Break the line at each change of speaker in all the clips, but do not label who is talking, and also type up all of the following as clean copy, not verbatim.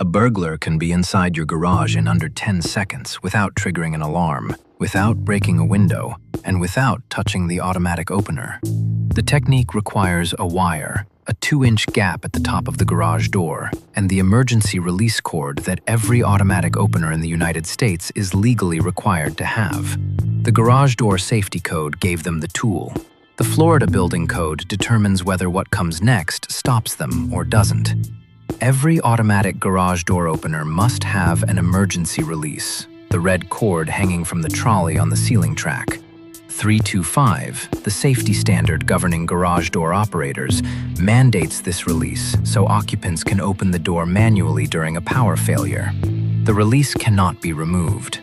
A burglar can be inside your garage in under 10 seconds without triggering an alarm, without breaking a window, and without touching the automatic opener. The technique requires a wire, a 2-inch gap at the top of the garage door, and the emergency release cord that every automatic opener in the United States is legally required to have. The garage door safety code gave them the tool. The Florida building code determines whether what comes next stops them or doesn't. Every automatic garage door opener must have an emergency release, the red cord hanging from the trolley on the ceiling track. 325, the safety standard governing garage door operators, mandates this release so occupants can open the door manually during a power failure. The release cannot be removed.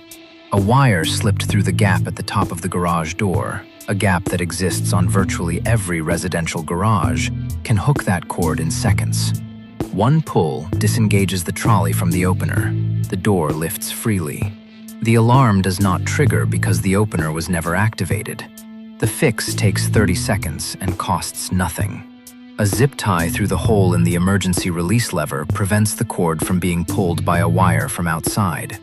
A wire slipped through the gap at the top of the garage door, a gap that exists on virtually every residential garage, can hook that cord in seconds. One pull disengages the trolley from the opener. The door lifts freely. The alarm does not trigger because the opener was never activated. The fix takes 30 seconds and costs nothing. A zip tie through the hole in the emergency release lever prevents the cord from being pulled by a wire from outside.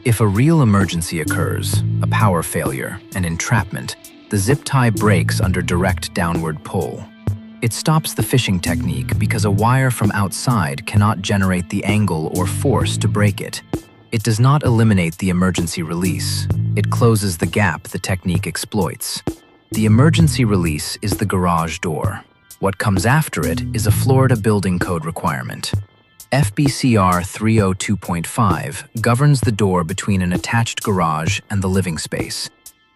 If a real emergency occurs, a power failure, an entrapment, the zip tie breaks under direct downward pull. It stops the fishing technique because a wire from outside cannot generate the angle or force to break it. It does not eliminate the emergency release. It closes the gap the technique exploits. The emergency release is the garage door. What comes after it is a Florida building code requirement. FBC R302.5 governs the door between an attached garage and the living space.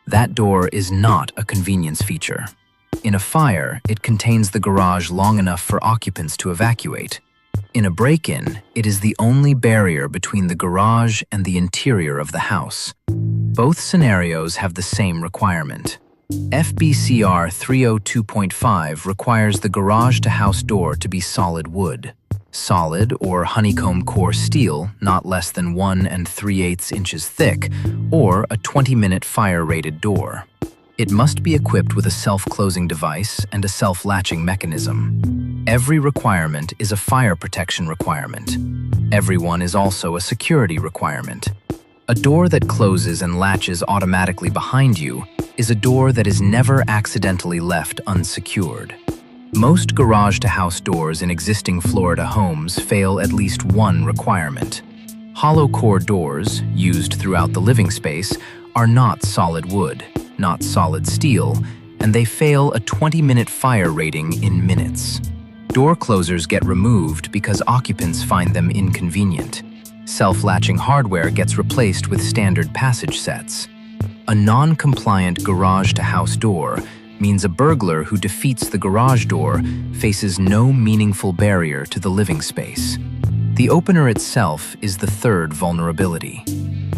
That door is not a convenience feature. In a fire, it contains the garage long enough for occupants to evacuate. In a break-in, it is the only barrier between the garage and the interior of the house. Both scenarios have the same requirement. FBC R302.5 requires the garage-to-house door to be solid wood. Solid or honeycomb core steel, not less than 1 3/8 inches thick, or a 20-minute fire-rated door. It must be equipped with a self-closing device and a self-latching mechanism. Every requirement is a fire protection requirement. Every one is also a security requirement. A door that closes and latches automatically behind you is a door that is never accidentally left unsecured. Most garage-to-house doors in existing Florida homes fail at least one requirement. Hollow core doors, used throughout the living space, are not solid wood, not solid steel, and they fail a 20-minute fire rating in minutes. Door closers get removed because occupants find them inconvenient. Self-latching hardware gets replaced with standard passage sets. A non-compliant garage-to-house door means a burglar who defeats the garage door faces no meaningful barrier to the living space. The opener itself is the third vulnerability.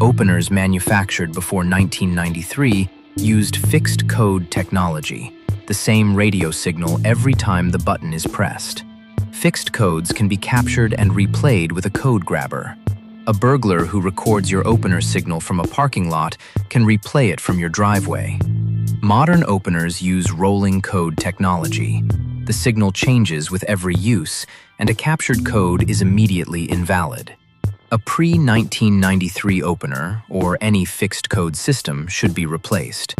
Openers manufactured before 1993 used fixed code technology, the same radio signal every time the button is pressed. Fixed codes can be captured and replayed with a code grabber. A burglar who records your opener signal from a parking lot can replay it from your driveway. Modern openers use rolling code technology. The signal changes with every use, and a captured code is immediately invalid. A pre-1993 opener, or any fixed code system, should be replaced.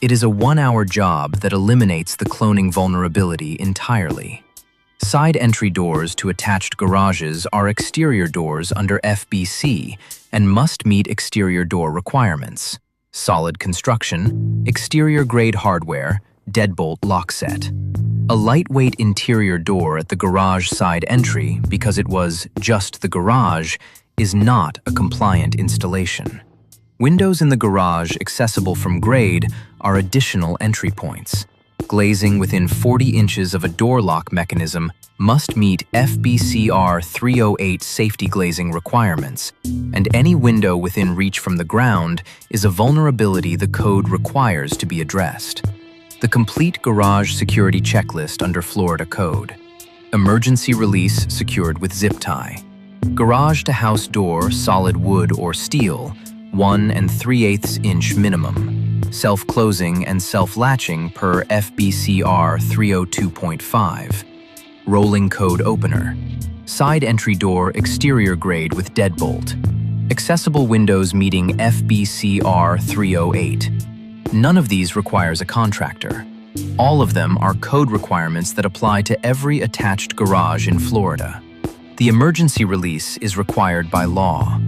It is a 1-hour job that eliminates the cloning vulnerability entirely. Side entry doors to attached garages are exterior doors under FBC and must meet exterior door requirements. Solid construction, exterior-grade hardware, deadbolt lock set. A lightweight interior door at the garage side entry, because it was just the garage, is not a compliant installation. Windows in the garage accessible from grade are additional entry points. Glazing within 40 inches of a door lock mechanism must meet FBC R308 safety glazing requirements, and any window within reach from the ground is a vulnerability the code requires to be addressed. The complete garage security checklist under Florida code. Emergency release secured with zip tie. Garage-to-house door, solid wood or steel, 1 3/8 inch minimum. Self-closing and self-latching per FBC R302.5. Rolling code opener. Side entry door exterior grade with deadbolt. Accessible windows meeting FBC R302.5. None of these requires a contractor. All of them are code requirements that apply to every attached garage in Florida. The emergency release is required by law.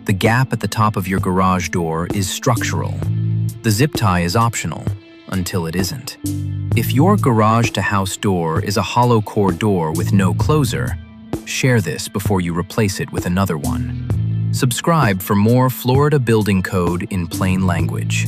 The gap at the top of your garage door is structural. The zip tie is optional, until it isn't. If your garage-to-house door is a hollow core door with no closer, share this before you replace it with another one. Subscribe for more Florida building code in plain language.